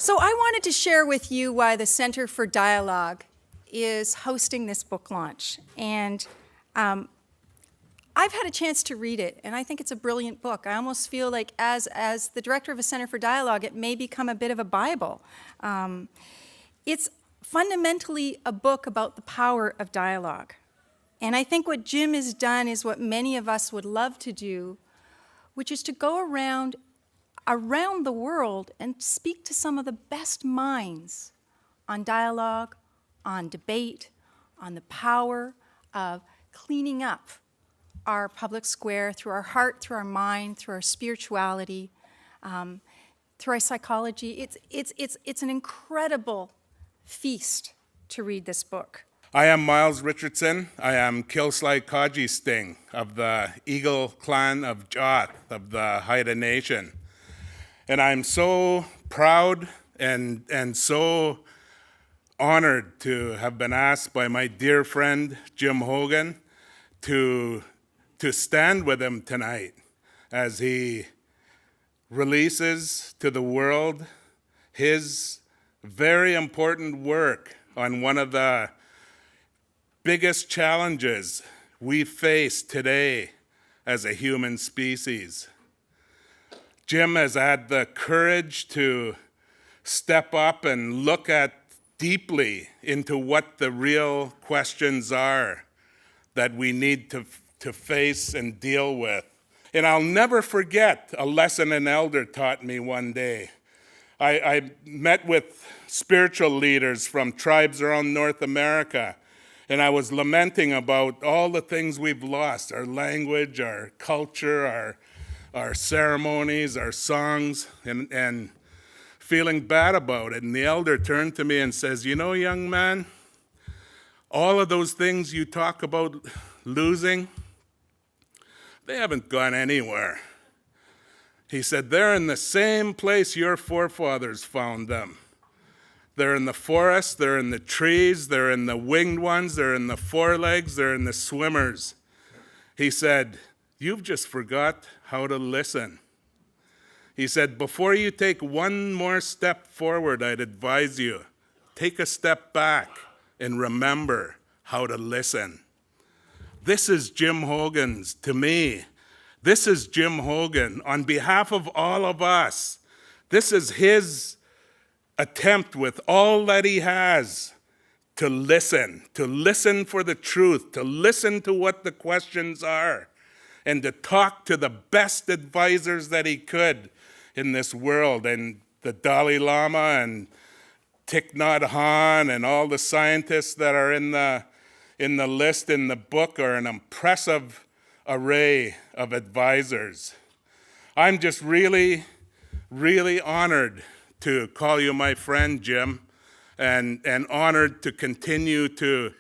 So I wanted to share with you why the Center for Dialogue is hosting this book launch. And I've had a chance to read it, and I think it's a brilliant book. I almost feel like as the director of a Center for Dialogue, it may become a bit of a Bible. It's fundamentally a book about the power of dialogue. And I think what Jim has done is what many of us would love to do, which is to go around the world and speak to some of the best minds on dialogue, on debate, on the power of cleaning up our public square through our heart, through our mind, through our spirituality, through our psychology. It's an incredible feast to read this book. I am Miles Richardson. I am Kilsly Kaji Sting of the Eagle clan of Joth of the Haida Nation. And I'm so proud and so honored to have been asked by my dear friend Jim Hoggan to stand with him tonight as he releases to the world his very important work on one of the biggest challenges we face today as a human species. Jim has had the courage to step up and look deeply into what the real questions are that we need to face and deal with. And I'll never forget a lesson an elder taught me one day. I met with spiritual leaders from tribes around North America, and I was lamenting about all the things we've lost, our language, our culture, our ceremonies, our songs, and feeling bad about it. And the elder turned to me and says, "You know, young man, all of those things you talk about losing, they haven't gone anywhere." He said, "They're in the same place your forefathers found them. They're in the forest, they're in the trees, they're in the winged ones, they're in the forelegs, they're in the swimmers." He said, "You've just forgot how to listen." He said, "Before you take one more step forward, I'd advise you, take a step back and remember how to listen." This is Jim Hoggan's, to me. This is Jim Hoggan on behalf of all of us. This is his attempt with all that he has to listen for the truth, to listen to what the questions are, and to talk to the best advisors that he could in this world. And the Dalai Lama and Thich Nhat Hanh and all the scientists that are in the list in the book are an impressive array of advisors. I'm just really, really honored to call you my friend, Jim, and honored to continue to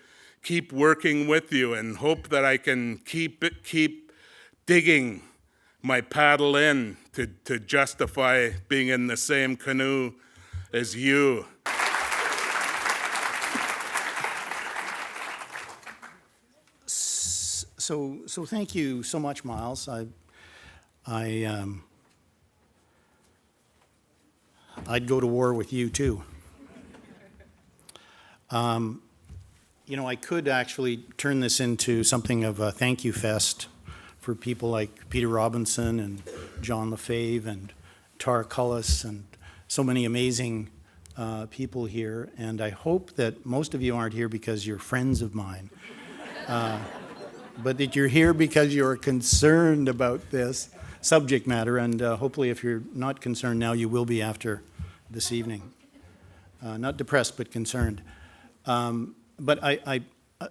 keep working with you and hope that I can keep digging my paddle in to justify being in the same canoe as you. So thank you so much, Miles. I'd go to war with you too. I could actually turn this into something of a thank you fest for people like Peter Robinson and John Lefebvre and Tara Cullis and so many amazing people here. And I hope that most of you aren't here because you're friends of mine. But that you're here because you're concerned about this subject matter, and hopefully if you're not concerned now, you will be after this evening. Not depressed, but concerned. But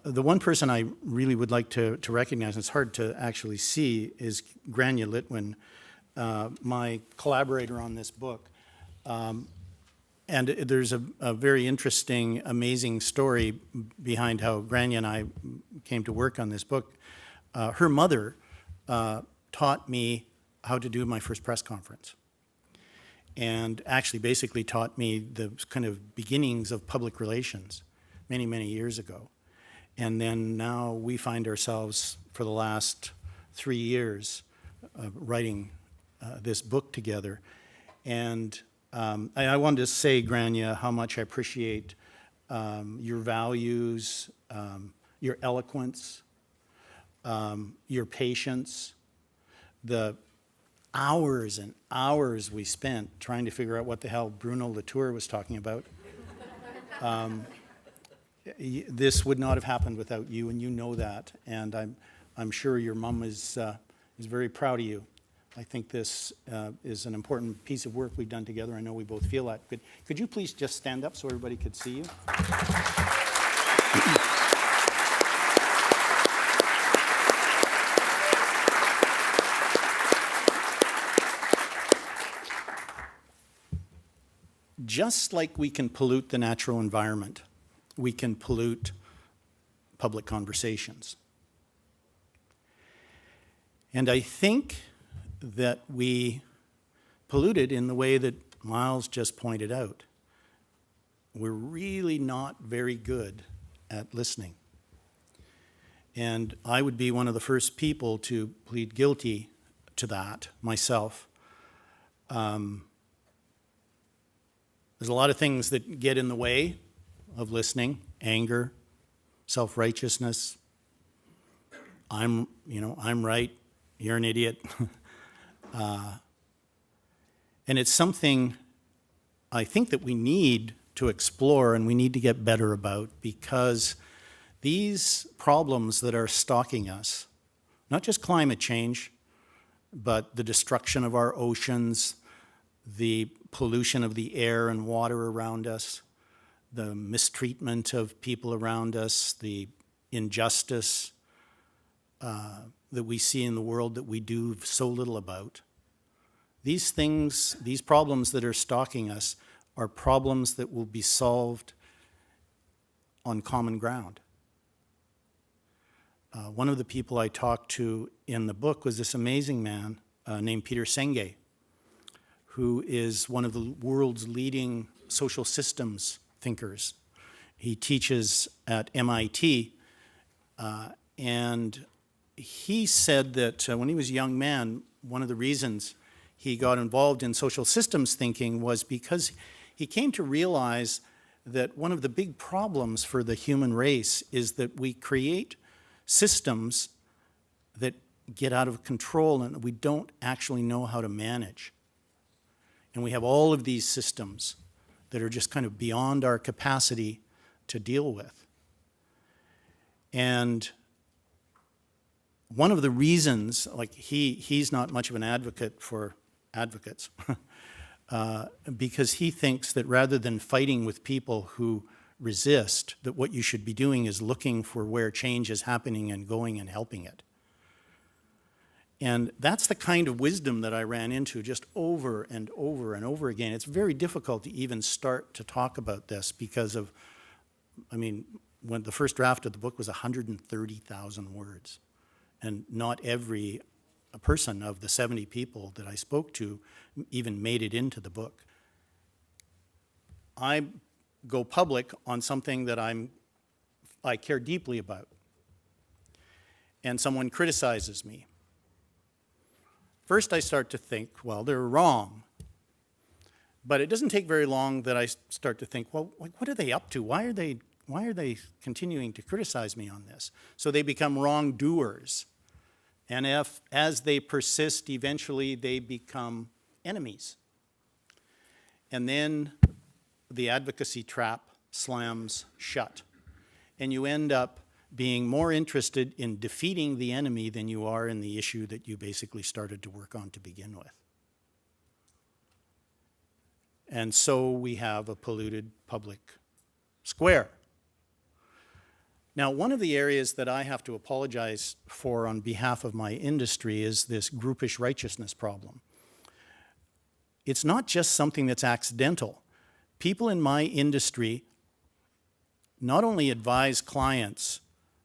the one person I really would like to recognize, and it's hard to actually see, is Grania Litwin, my collaborator on this book. And there's a very interesting, amazing story behind how Grania and I came to work on this book. Her mother taught me how to do my first press conference, and actually basically taught me the kind of beginnings of public relations many, many years ago. And then now we find ourselves for the last 3 years writing this book together. And I wanted to say, Grania, how much I appreciate your values, your eloquence, your patience, the hours and hours we spent trying to figure out what the hell Bruno Latour was talking about. This would not have happened without you, and you know that. And I'm sure your mom is very proud of you. I think this is an important piece of work we've done together. I know we both feel that. Could you please just stand up so everybody could see you? Just like we can pollute the natural environment, we can pollute public conversations. And I think that we polluted in the way that Miles just pointed out. We're really not very good at listening. And I would be one of the first people to plead guilty to that myself. There's a lot of things that get in the way of listening: anger, self-righteousness. I'm right, you're an idiot. And it's something I think that we need to explore and we need to get better about, because these problems that are stalking us, not just climate change, but the destruction of our oceans, the pollution of the air and water around us, the mistreatment of people around us, the injustice that we see in the world that we do so little about. These things, these problems that are stalking us, are problems that will be solved on common ground. One of the people I talked to in the book was this amazing man named Peter Senge, who is one of the world's leading social systems thinkers. He teaches at MIT, and he said that when he was a young man, one of the reasons he got involved in social systems thinking was because he came to realize that one of the big problems for the human race is that we create systems that get out of control and that we don't actually know how to manage. And we have all of these systems that are just kind of beyond our capacity to deal with. And one of the reasons, like he's not much of an advocate for advocates, because he thinks that rather than fighting with people who resist, that what you should be doing is looking for where change is happening and going and helping it. And that's the kind of wisdom that I ran into just over and over and over again. It's very difficult to even start to talk about this because of, when the first draft of the book was 130,000 words. And not every person of the 70 people that I spoke to even made it into the book. I go public on something that I care deeply about, and someone criticizes me. First I start to think, well, they're wrong. But it doesn't take very long that I start to think, well, what are they up to? Why are they continuing to criticize me on this? So they become wrongdoers. And as they persist, eventually they become enemies. And then the advocacy trap slams shut. And you end up being more interested in defeating the enemy than you are in the issue that you basically started to work on to begin with. And so we have a polluted public square. Now, one of the areas that I have to apologize for on behalf of my industry is this groupish righteousness problem. It's not just something that's accidental. People in my industry not only advise clients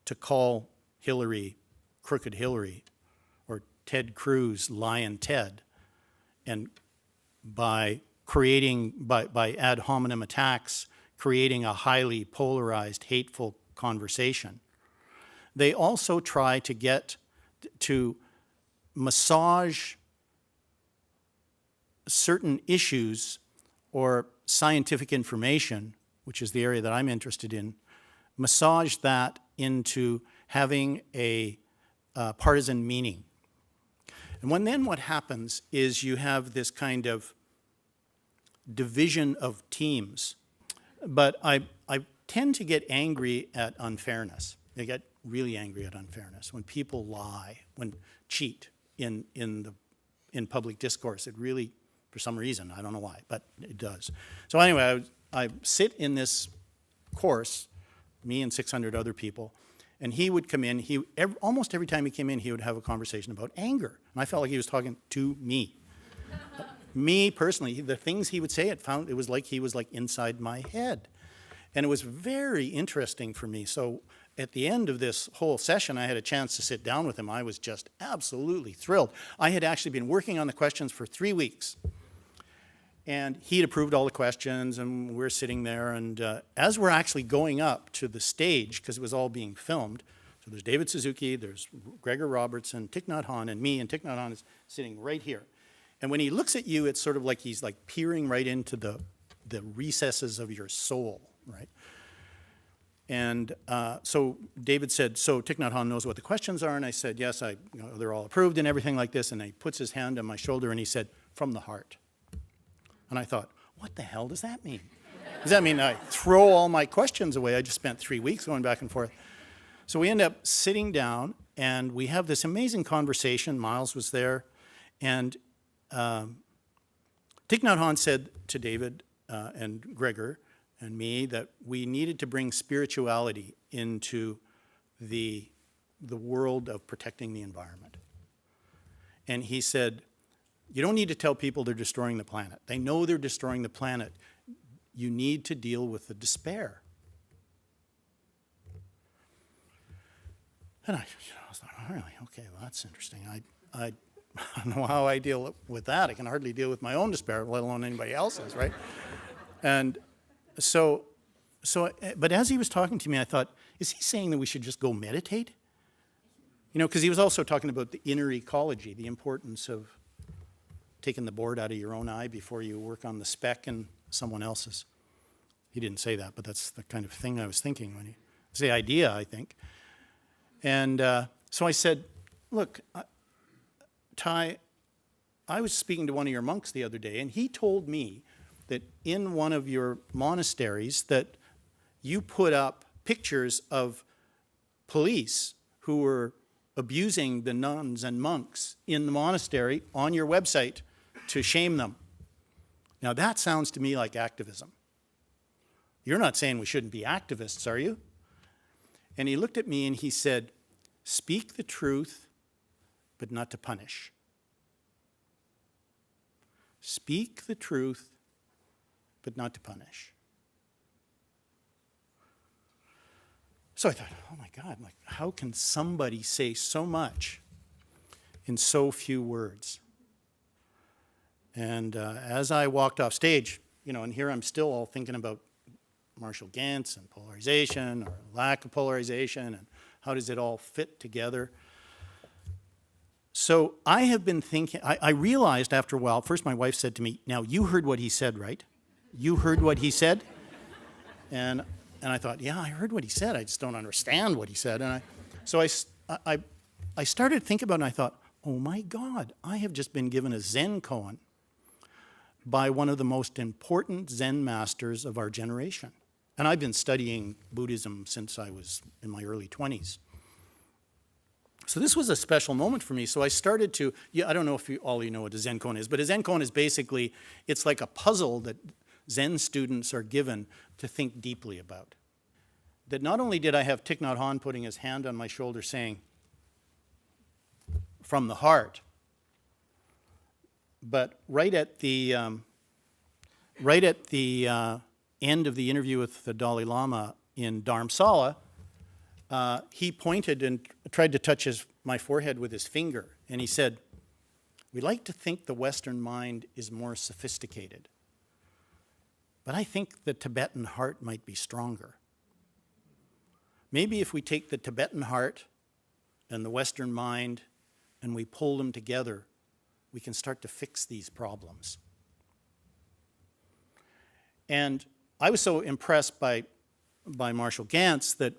to call Hillary Crooked Hillary or Ted Cruz Lion Ted, and by ad hominem attacks, creating a highly polarized, hateful conversation. They also try to get to massage certain issues or scientific information, which is the area that I'm interested in, massage that into having a partisan meaning. And then what happens is you have this kind of division of teams. But I tend to get angry at unfairness. I get really angry at unfairness when people lie, when cheat in public discourse. It really, for some reason, I don't know why, but it does. So anyway, I sit in this course, me and 600 other people, and he would come in. Almost every time he came in, he would have a conversation about anger. And I felt like he was talking to me. Me personally, the things he would say, it was like he was like inside my head. And it was very interesting for me. So at the end of this whole session, I had a chance to sit down with him. I was just absolutely thrilled. I had actually been working on the questions for 3 weeks. And he'd approved all the questions, and we're sitting there. And as we're actually going up to the stage, because it was all being filmed, so there's David Suzuki, there's Gregor Robertson, Thich Nhat Hanh, and me, and Thich Nhat Hanh is sitting right here. And when he looks at you, it's sort of like he's like peering right into the recesses of your soul, right? And so David said, so Thich Nhat Hanh knows what the questions are? And I said, yes, they're all approved and everything like this. And he puts his hand on my shoulder and he said, from the heart. And I thought, what the hell does that mean? Does that mean I throw all my questions away? I just spent 3 weeks going back and forth. So we end up sitting down and we have this amazing conversation. Miles was there. And Thich Nhat Hanh said to David and Gregor and me that we needed to bring spirituality into the world of protecting the environment. And he said, you don't need to tell people they're destroying the planet. They know they're destroying the planet. You need to deal with the despair. And I was like, oh, really? Okay, well, that's interesting. I don't know how I deal with that. I can hardly deal with my own despair, let alone anybody else's, right? And so, but as he was talking to me, I thought, is he saying that we should just go meditate? You know, because he was also talking about the inner ecology, the importance of taking the board out of your own eye before you work on the speck in someone else's. He didn't say that, but that's the kind of thing I was thinking when it's the idea, I think. And so I said, look, Ty, I was speaking to one of your monks the other day, and he told me that in one of your monasteries that you put up pictures of police who were abusing the nuns and monks in the monastery on your website to shame them. Now that sounds to me like activism. You're not saying we shouldn't be activists, are you? And he looked at me and he said, speak the truth, but not to punish. Speak the truth, but not to punish. So I thought, oh my God, like, how can somebody say so much in so few words? And as I walked off stage, you know, and here I'm still all thinking about Marshall Gantz and polarization or lack of polarization and how does it all fit together. So I have been thinking, I realized after a while, first my wife said to me, now you heard what he said, right? You heard what he said? And I thought, yeah, I heard what he said. I just don't understand what he said. And so I started thinking about it and I thought, oh my God, I have just been given a Zen koan by one of the most important Zen masters of our generation. And I've been studying Buddhism since I was in my early 20s. So this was a special moment for me. So I started to, I don't know if all you know what a Zen koan is, but a Zen koan is basically, it's like a puzzle that Zen students are given to think deeply about. That not only did I have Thich Nhat Hanh putting his hand on my shoulder saying, from the heart, but right at the end of the interview with the Dalai Lama in Dharamsala, he pointed and tried to touch my forehead with his finger, and he said, we like to think the Western mind is more sophisticated, but I think the Tibetan heart might be stronger. Maybe if we take the Tibetan heart and the Western mind and we pull them together, we can start to fix these problems. And I was so impressed by Marshall Gantz that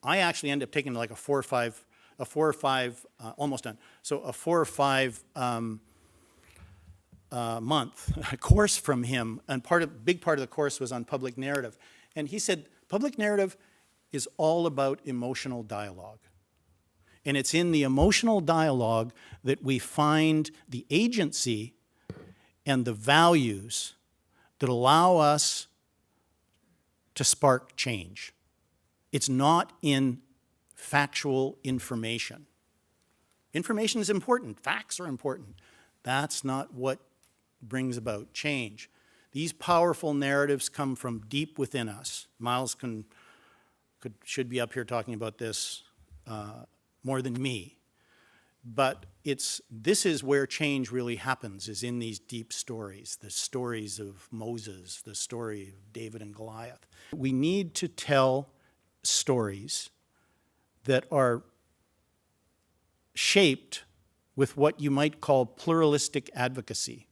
I actually ended up taking like a 4 or 5, almost done. So a 4 or 5 month course from him, and big part of the course was on public narrative. And he said, public narrative is all about emotional dialogue. And it's in the emotional dialogue that we find the agency and the values that allow us to spark change. It's not in factual information. Information is important. Facts are important. That's not what brings about change. These powerful narratives come from deep within us. Miles should be up here talking about this more than me. But this is where change really happens, is in these deep stories, the stories of Moses, the story of David and Goliath. We need to tell stories that are shaped with what you might call pluralistic advocacy.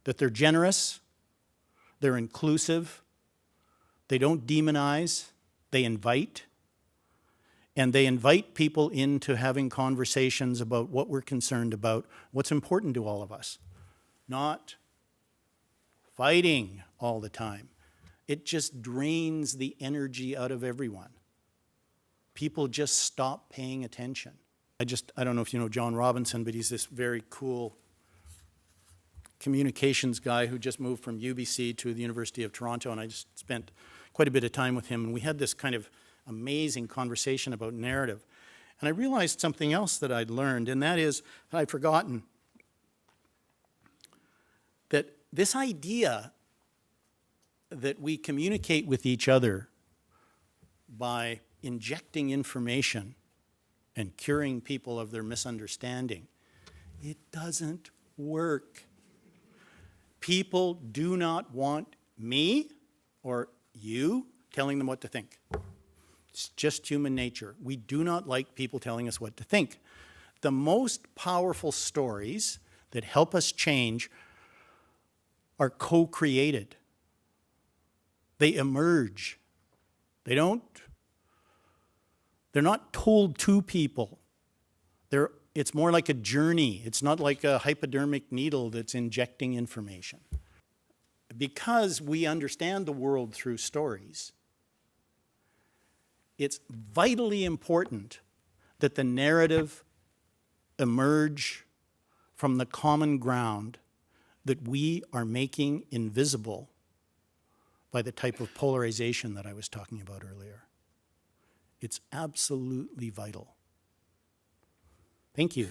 That they're generous, they're inclusive, they don't demonize, they invite, and they invite people into having conversations about what we're concerned about, what's important to all of us. Not fighting all the time. It just drains the energy out of everyone. People just stop paying attention. I don't know if you know John Robinson, but he's this very cool communications guy who just moved from UBC to the University of Toronto, and I just spent quite a bit of time with him, and we had this kind of amazing conversation about narrative. And I realized something else that I'd learned, and that is, I'd forgotten, that this idea that we communicate with each other by injecting information and curing people of their misunderstanding, it doesn't work. People do not want me or you telling them what to think. It's just human nature. We do not like people telling us what to think. The most powerful stories that help us change are co-created. They emerge. They're not told to people. It's more like a journey. It's not like a hypodermic needle that's injecting information. Because we understand the world through stories, it's vitally important that the narrative emerge from the common ground that we are making invisible by the type of polarization that I was talking about earlier. It's absolutely vital. Thank you.